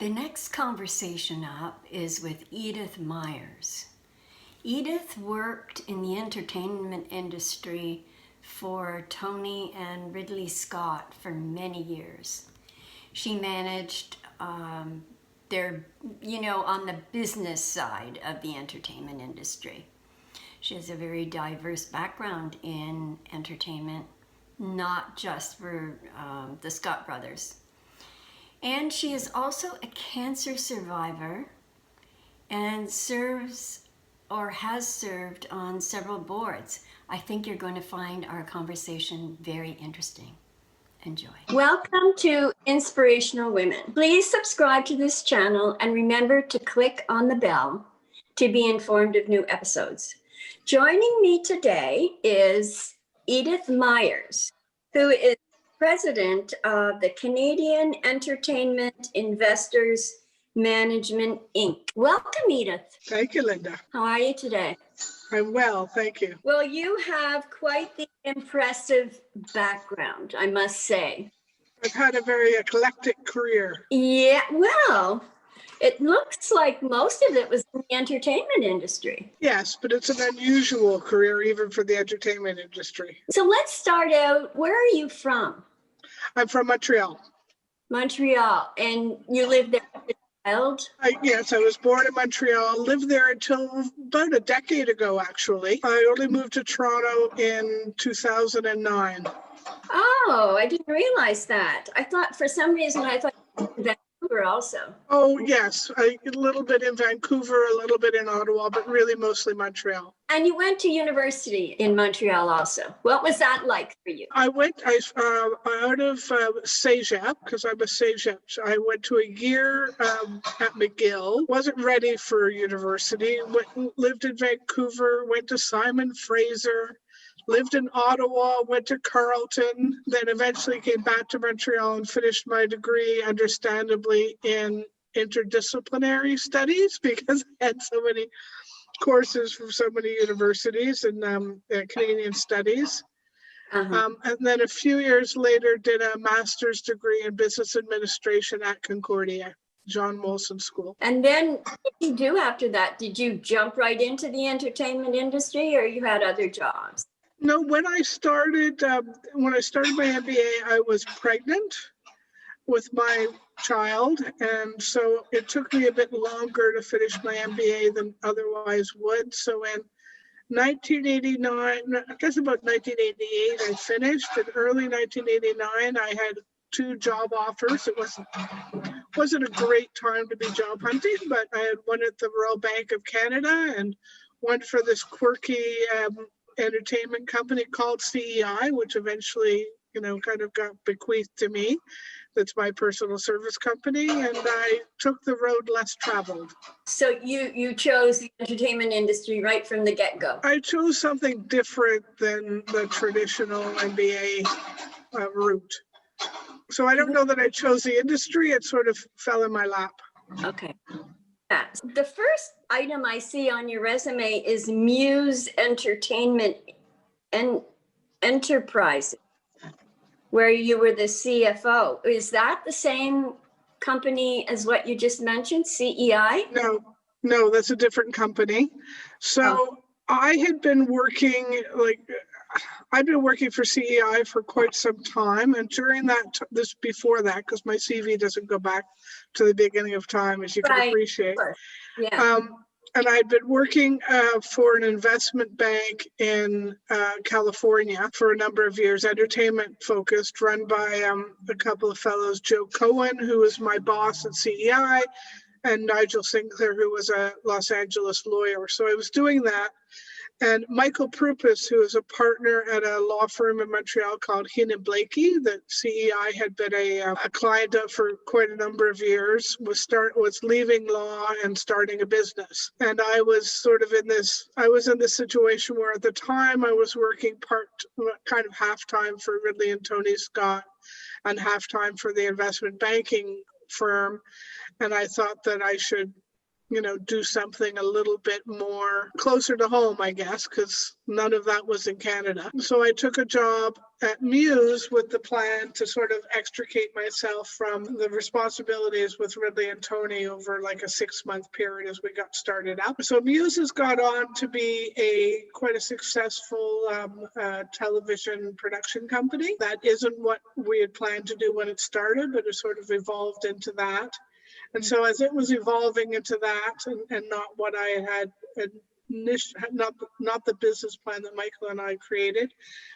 The next conversation up is with Edith Myers. Edith worked in the entertainment industry for Tony and Ridley Scott for many years. She managed on the business side of the entertainment industry. She has a very diverse background in entertainment, not just for the Scott brothers. And she is also a cancer survivor and serves or has served on several boards. I think you're going to find our conversation very interesting. Enjoy. Welcome to Inspirational Women. Please subscribe to this channel and remember to click on the bell to be informed of new episodes. Joining me today is Edith Myers, who is president of the Canadian Entertainment Investors Management, Inc. Welcome, Edith. Thank you, Linda. How are you today? I'm well, thank you. Well, you have quite the impressive background, I must say. I've had a very eclectic career. Yeah, well, it looks like most of it was in the entertainment industry. Yes, but it's an unusual career even for the entertainment industry. So let's start out. Where are you from? I'm from Montreal. Montreal, and you lived there as a child? Yes, I was born in Montreal, lived there until about a decade ago, actually. I only moved to Toronto in 2009. Oh, I didn't realize that. I thought for some reason, I thought you were in Vancouver also. Oh, yes, a little bit in Vancouver, a little bit in Ottawa, but really mostly Montreal. And you went to university in Montreal also. What was that like for you? I went out of Cégep, because I'm a Cégep. I went to a year at McGill, wasn't ready for university, lived in Vancouver, went to Simon Fraser, lived in Ottawa, went to Carleton, then eventually came back to Montreal and finished my degree, understandably, in interdisciplinary studies because I had so many courses from so many universities in Canadian studies. And then a few years later did a master's degree in business administration at Concordia, John Molson School. And then what did you do after that? Did you jump right into the entertainment industry or you had other jobs? No, when I started my MBA, I was pregnant with my child, and so it took me a bit longer to finish my MBA than otherwise would. So in 1989, I guess about 1988, I finished. In early 1989, I had 2 job offers. It wasn't a great time to be job hunting, but I had one at the Royal Bank of Canada and one for this quirky entertainment company called CEI, which eventually, kind of got bequeathed to me. That's my personal service company, and I took the road less traveled. So you chose the entertainment industry right from the get-go? I chose something different than the traditional MBA route. So I don't know that I chose the industry, it sort of fell in my lap. Okay. Yeah. The first item I see on your resume is Muse Entertainment and Enterprises, where you were the CFO. Is that the same company as what you just mentioned, CEI? No, that's a different company. So I had been working, I'd been working for CEI for quite some time. And during before that, because my CV doesn't go back to the beginning of time, as you can appreciate. Yeah. And I'd been working for an investment bank in California for a number of years, entertainment focused, run by a couple of fellows, Joe Cohen, who was my boss at CEI, and Nigel Sinclair, who was a Los Angeles lawyer. So I was doing that. And Michael Prupis, who is a partner at a law firm in Montreal called Heenan Blakey, that CEI had been a client of for quite a number of years, was leaving law and starting a business. And I was sort of in this situation where at the time I was working kind of half-time for Ridley and Tony Scott and half-time for the investment banking firm. And I thought that I should do something a little bit more closer to home, I guess, because none of that was in Canada. So I took a job at Muse with the plan to sort of extricate myself from the responsibilities with Ridley and Tony over like a 6-month period as we got started up. So Muse has got on to be quite a successful television production company. That isn't what we had planned to do when it started, but it sort of evolved into that. And so as it was evolving into that and not what I had not the business plan that Michael and I created,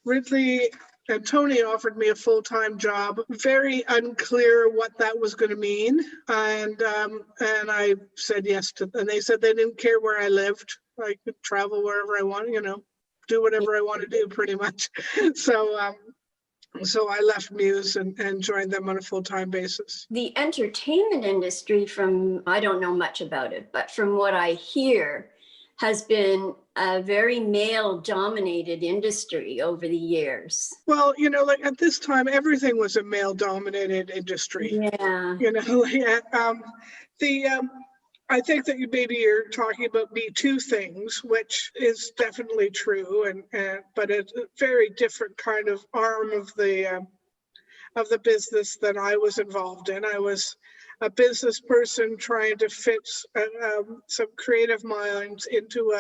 Ridley and Tony offered me a full-time job. Very unclear what that was going to mean. And I said yes to them. And they said they didn't care where I lived. I could travel wherever I want, do whatever I want to do pretty much. So I left Muse and joined them on a full-time basis. The entertainment industry, I don't know much about it, but from what I hear, has been a very male-dominated industry over the years. Well, like at this time, everything was a male-dominated industry. Yeah. I think that maybe you're talking about Me Too things, which is definitely true, but it's a very different kind of arm of the business that I was involved in. I was a business person trying to fit some creative minds into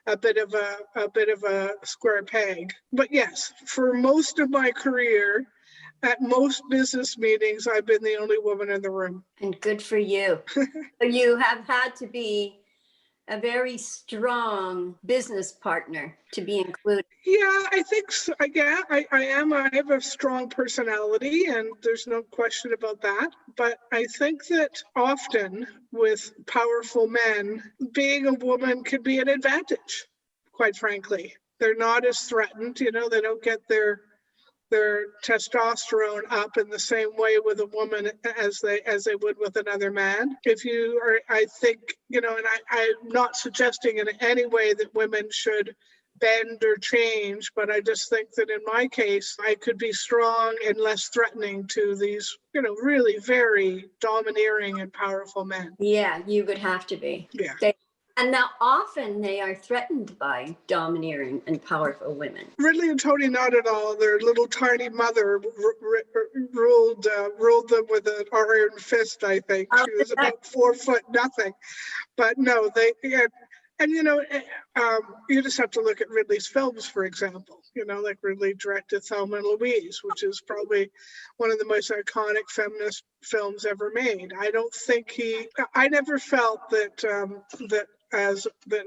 a bit of a square peg. But yes, for most of my career, at most business meetings, I've been the only woman in the room. And good for you. You have had to be a very strong business partner to be included. Yeah, I think so. I am. I have a strong personality, and there's no question about that. But I think that often with powerful men, being a woman can be an advantage, quite frankly. They're not as threatened, they don't get their testosterone up in the same way with a woman as they would with another man. If you are, I think, and I'm not suggesting in any way that women should bend or change, but I just think that in my case, I could be strong and less threatening to these, really very domineering and powerful men. Yeah, you would have to be. Yeah. And now often they are threatened by domineering and powerful women. Ridley and Tony, not at all. Their little tiny mother ruled them with an iron fist, I think. She was about 4 foot nothing. But no, you just have to look at Ridley's films, for example. Like Ridley directed Thelma and Louise, which is probably one of the most iconic feminist films ever made. I never felt that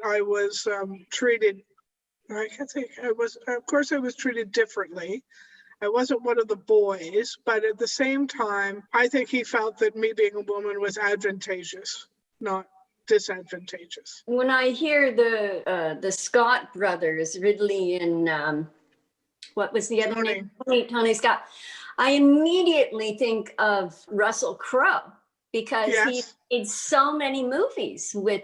I was treated, I can't say I was, of course I was treated differently. I wasn't one of the boys, but at the same time, I think he felt that me being a woman was advantageous, not disadvantageous. When I hear the Scott brothers, Ridley and what was the other name? Tony Scott, I immediately think of Russell Crowe because he made so many movies with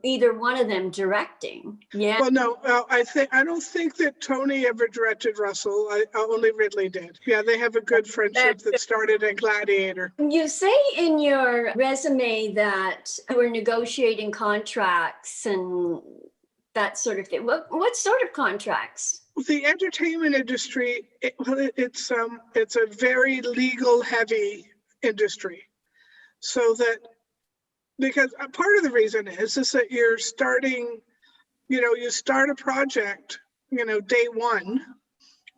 either one of them directing. Yeah. Well, no, I don't think that Tony ever directed Russell. Only Ridley did. Yeah, they have a good friendship that started in Gladiator. You say in your resume that you were negotiating contracts and that sort of thing. What sort of contracts? The entertainment industry, it's a very legal heavy industry, so that. Because part of the reason is that you're starting, you start a project, day one,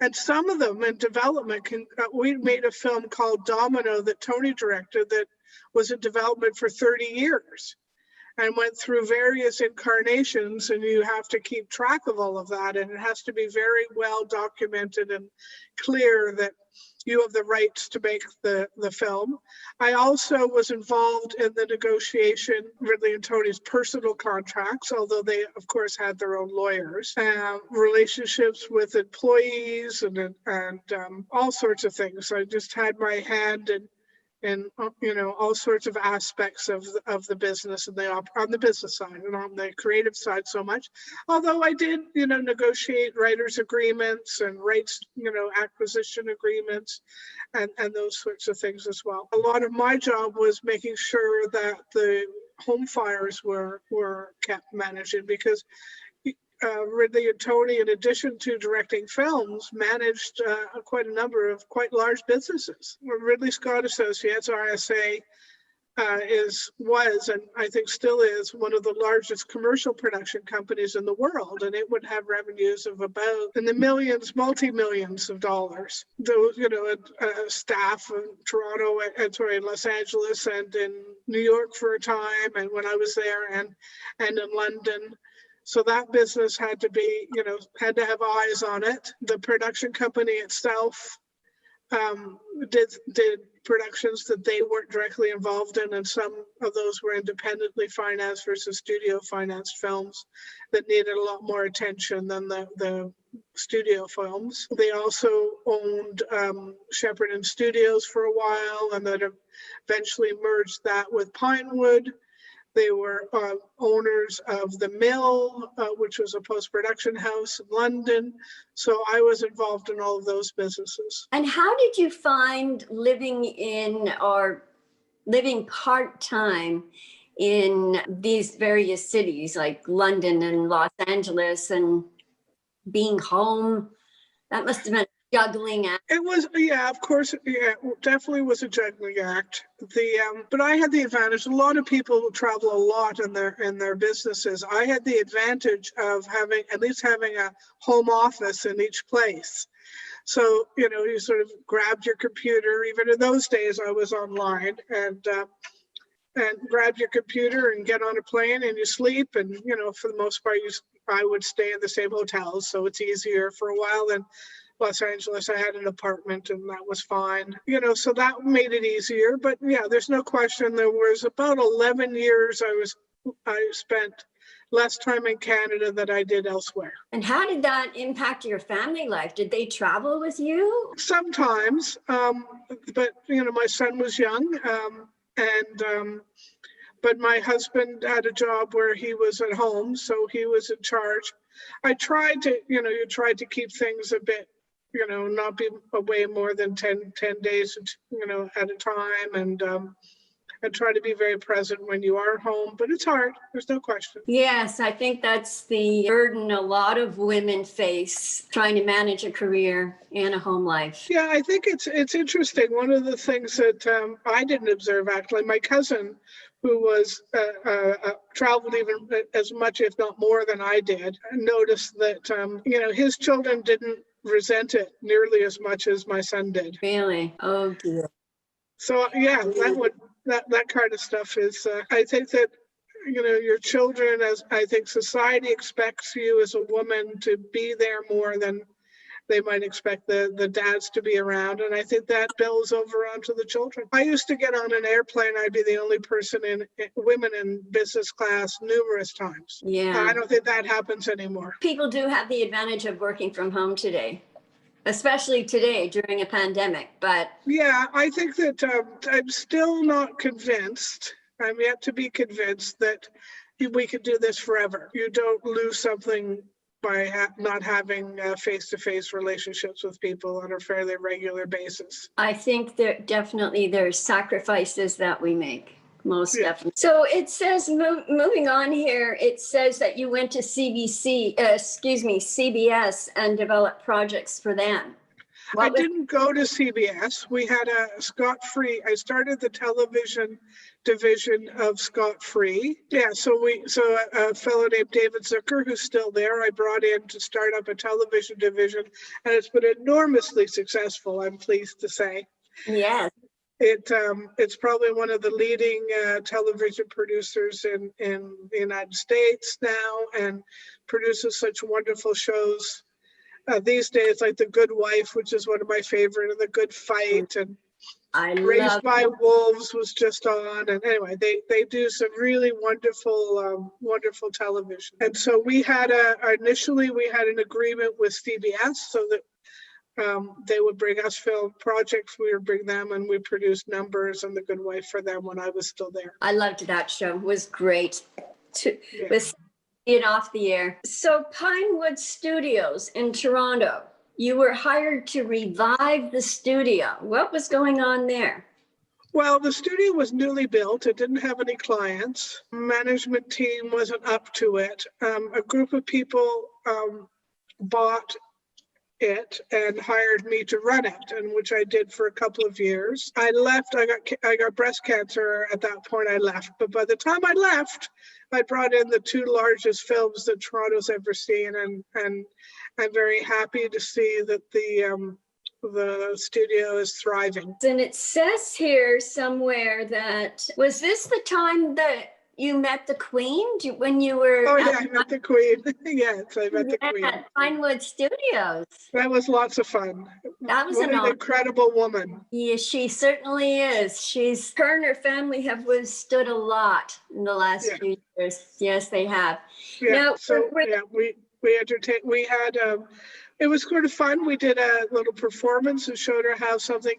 and some of them in development we made a film called Domino that Tony directed that was in development for 30 years and went through various incarnations, and you have to keep track of all of that, and it has to be very well documented and clear that you have the rights to make the film. I also was involved in the negotiation, Ridley and Tony's personal contracts, although they, of course, had their own lawyers, relationships with employees and all sorts of things. I just had my hand in all sorts of aspects of the business and on the business side and on the creative side so much. Although I did, negotiate writers' agreements and rights, acquisition agreements and those sorts of things as well. A lot of my job was making sure that the home fires were kept managing, because Ridley and Tony, in addition to directing films, managed quite a number of quite large businesses. Ridley Scott Associates, RSA, was, and I think still is, one of the largest commercial production companies in the world, and it would have revenues of about in the millions, multi-millions of dollars. Those, staff in Toronto, in Los Angeles, and in New York for a time, and when I was there, and in London. So that business had to be, had to have eyes on it. The production company itself did productions that they weren't directly involved in, and some of those were independently financed versus studio financed films that needed a lot more attention than the studio films. They also owned Shepherd and Studios for a while, and then eventually merged that with Pinewood. They were owners of The Mill, which was a post-production house in London. So I was involved in all of those businesses. And how did you find living part-time in these various cities like London and Los Angeles, and being home? That must have been a juggling act. It was, of course, it definitely was a juggling act. But I had the advantage. A lot of people travel a lot in their businesses. I had the advantage of having a home office in each place. So, you sort of grabbed your computer. Even in those days, I was online, and grab your computer and get on a plane, and you sleep. And, for the most part, I would stay in the same hotels, so it's easier. For a while in Los Angeles, I had an apartment, and that was fine. So that made it easier. But yeah, there's no question. There was about 11 years I spent less time in Canada than I did elsewhere. And how did that impact your family life? Did they travel with you? Sometimes, but my son was young, but my husband had a job where he was at home, so he was in charge. I tried to, you tried to keep things a bit, not be away more than 10 days, at a time, and try to be very present when you are home, but it's hard. There's no question. Yes, I think that's the burden a lot of women face, trying to manage a career and a home life. Yeah, I think it's interesting. One of the things that I didn't observe, actually, my cousin, who was traveled even as much, if not more than I did, noticed that, his children didn't resent it nearly as much as my son did. Really? Oh, dear. So, yeah, that kind of stuff is, I think that, your children, as I think society expects you as a woman to be there more than they might expect the dads to be around. And I think that bills over onto the children. I used to get on an airplane. I'd be the only women in business class numerous times. Yeah. I don't think that happens anymore. People do have the advantage of working from home today, especially today during a pandemic. But yeah, I think that I'm still not convinced. I'm yet to be convinced that we could do this forever. You don't lose something by not having face-to-face relationships with people on a fairly regular basis. I think there's sacrifices that we make, most definitely. So it says, moving on here, it says that you went to CBS and developed projects for them. I didn't go to CBS. We had a Scott Free. I started the television division of Scott Free. Yeah, so a fellow named David Zucker, who's still there, I brought in to start up a television division, and it's been enormously successful, I'm pleased to say. Yes. It's probably one of the leading television producers in the United States now, and produces such wonderful shows. These days, like The Good Wife, which is one of my favorite, and The Good Fight, and Raised by Wolves was just on. And anyway, they do some really wonderful television. And so initially we had an agreement with CBS so that they would bring us film projects. We would bring them, and we produced Numbers and The Good Wife for them when I was still there. I loved that show. It was great. With it off the air. So Pinewood Studios in Toronto, you were hired to revive the studio. What was going on there? Well, the studio was newly built. It didn't have any clients. Management team wasn't up to it. A group of people bought it and hired me to run it, and which I did for a couple of years. I left. I got breast cancer at that point. I left, but by the time I left, I brought in the two largest films that Toronto's ever seen, and I'm very happy to see that the studio is thriving. And it says here somewhere that, was this the time that you met the Queen when you were? Oh yeah, I met the Queen. Yes, I met the Queen. At Pinewood Studios. That was lots of fun. That was what an incredible woman. Yeah, she certainly is. Her and her family have withstood a lot in the last few years. Yes, they have. Yeah. Now, so we entertained. We had. It was sort of fun. We did a little performance and showed her how something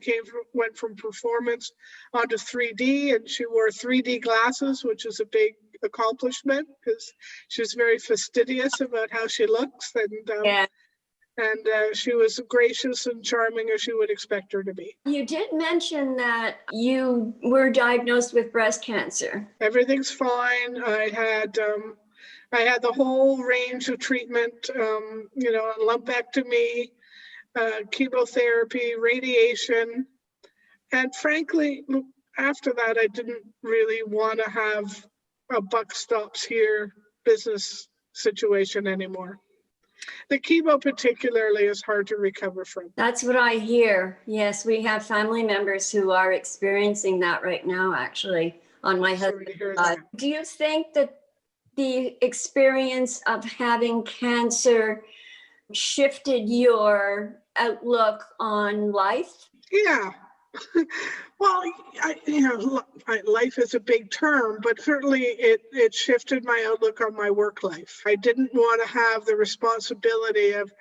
went from performance onto 3D, and she wore 3D glasses, which is a big accomplishment because she's very fastidious about how she looks, and she was gracious and charming as you would expect her to be. You did mention that you were diagnosed with breast cancer. Everything's fine. I had the whole range of treatment, lumpectomy, chemotherapy, radiation. And frankly, after that, I didn't really want to have a buck stops here business situation anymore. The chemo particularly is hard to recover from. That's what I hear. Yes, we have family members who are experiencing that right now, actually, on my husband's side. Do you think that the experience of having cancer shifted your outlook on life? Yeah. Well, life is a big term, but certainly it shifted my outlook on my work life. I didn't want to have the responsibility of,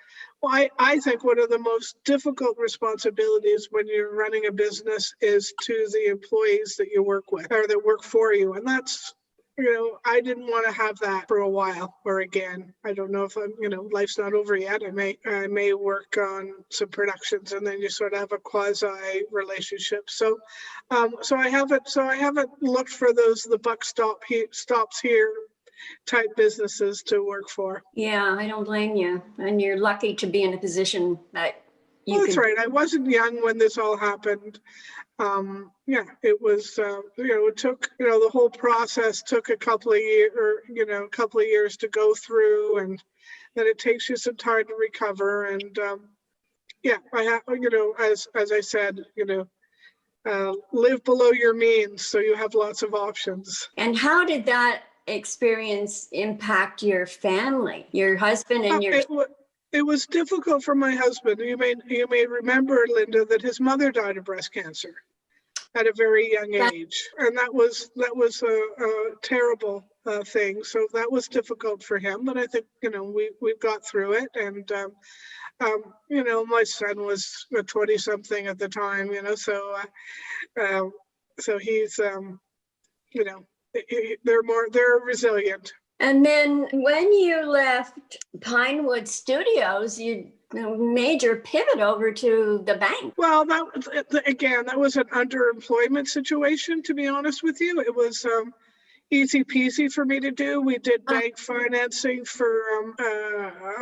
I think one of the most difficult responsibilities when you're running a business is to the employees that you work with or that work for you. And that's, I didn't want to have that for a while, or again, I don't know if life's not over yet. I may work on some productions and then you sort of have a quasi relationship. So I haven't looked for the buck stops here type businesses to work for. Yeah, I don't blame you. And you're lucky to be in a position that that's right. I wasn't young when this all happened. It was, it took, the whole process took a couple of years to go through, and then it takes you some time to recover. And I have, as I said, live below your means, so you have lots of options. And how did that experience impact your family, your husband and your... It was difficult for my husband. You may remember, Linda, that his mother died of breast cancer at a very young age, and that was a terrible thing. So that was difficult for him. But I think we've got through it, and my son was 20-something at the time. So he's they're resilient. And then when you left Pinewood Studios, you major pivot over to the bank. Well, that was an underemployment situation, to be honest with you. It was easy peasy for me to do. We did bank financing for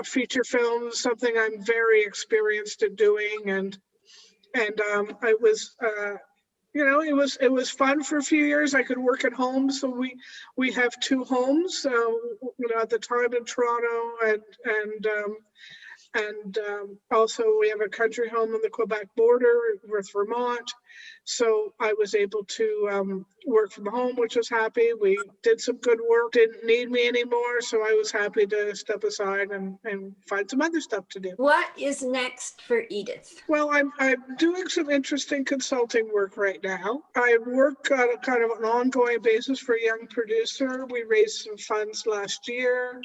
feature films, something I'm very experienced at doing, and I was. It was fun for a few years. I could work at home, so we have two homes. At the time in Toronto, and also we have a country home on the Quebec border with Vermont. So I was able to work from home, which was happy. We did some good work, didn't need me anymore. So I was happy to step aside and find some other stuff to do. What is next for Edith? Well, I'm doing some interesting consulting work right now. I work on a kind of an ongoing basis for a young producer. We raised some funds last year.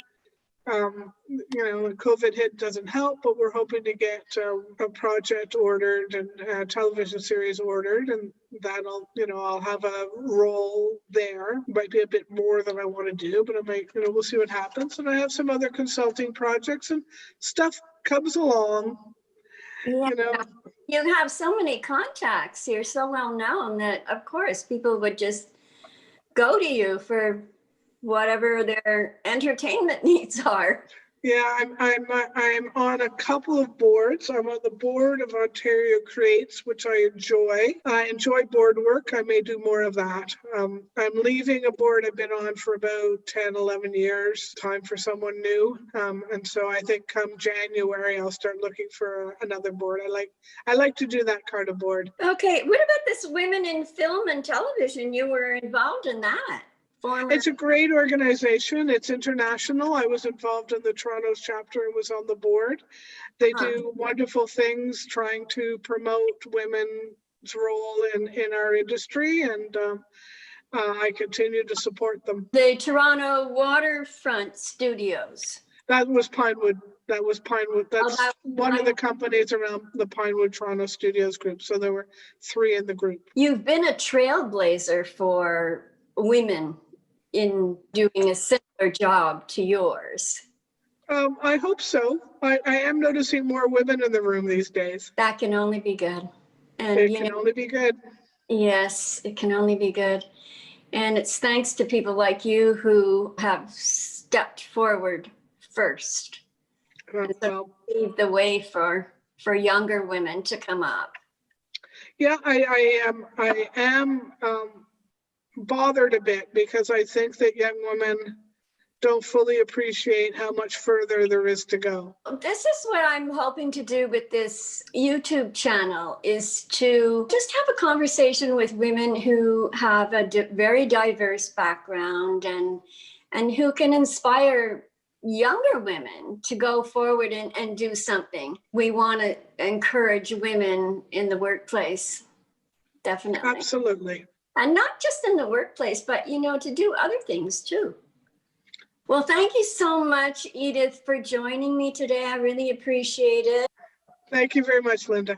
COVID hit doesn't help, but we're hoping to get a project ordered and a television series ordered, and that'll, I'll have a role there. Might be a bit more than I want to do, but I might, we'll see what happens. And I have some other consulting projects, and stuff comes along. Yeah. you know. You have so many contacts. You're so well known that, of course, people would just go to you for whatever their entertainment needs are. Yeah, I'm on a couple of boards. I'm on the board of Ontario Creates, which I enjoy. I enjoy board work. I may do more of that. I'm leaving a board I've been on for about 10, 11 years. Time for someone new. And so I think come January, I'll start looking for another board. I like to do that kind of board. Okay, what about this Women in Film and Television? You were involved in that. It's a great organization. It's international. I was involved in the Toronto's chapter and was on the board. They do wonderful things trying to promote women's role in our industry, and I continue to support them. The Toronto Waterfront Studios. That was Pinewood. That's one of the companies around the Pinewood Toronto Studios group. So there were 3 in the group. You've been a trailblazer for women in doing a similar job to yours. I hope so. I am noticing more women in the room these days. That can only be good. And it can only be good. Yes, it can only be good. And it's thanks to people like you who have stepped forward first. And so paved the way for younger women to come up. Yeah, I am bothered a bit because I think that young women don't fully appreciate how much further there is to go. This is what I'm hoping to do with this YouTube channel, is to just have a conversation with women who have a very diverse background and who can inspire younger women to go forward and do something. We want to encourage women in the workplace, definitely. Absolutely. And not just in the workplace, but, to do other things too. Well, thank you so much, Edith, for joining me today. I really appreciate it. Thank you very much, Linda.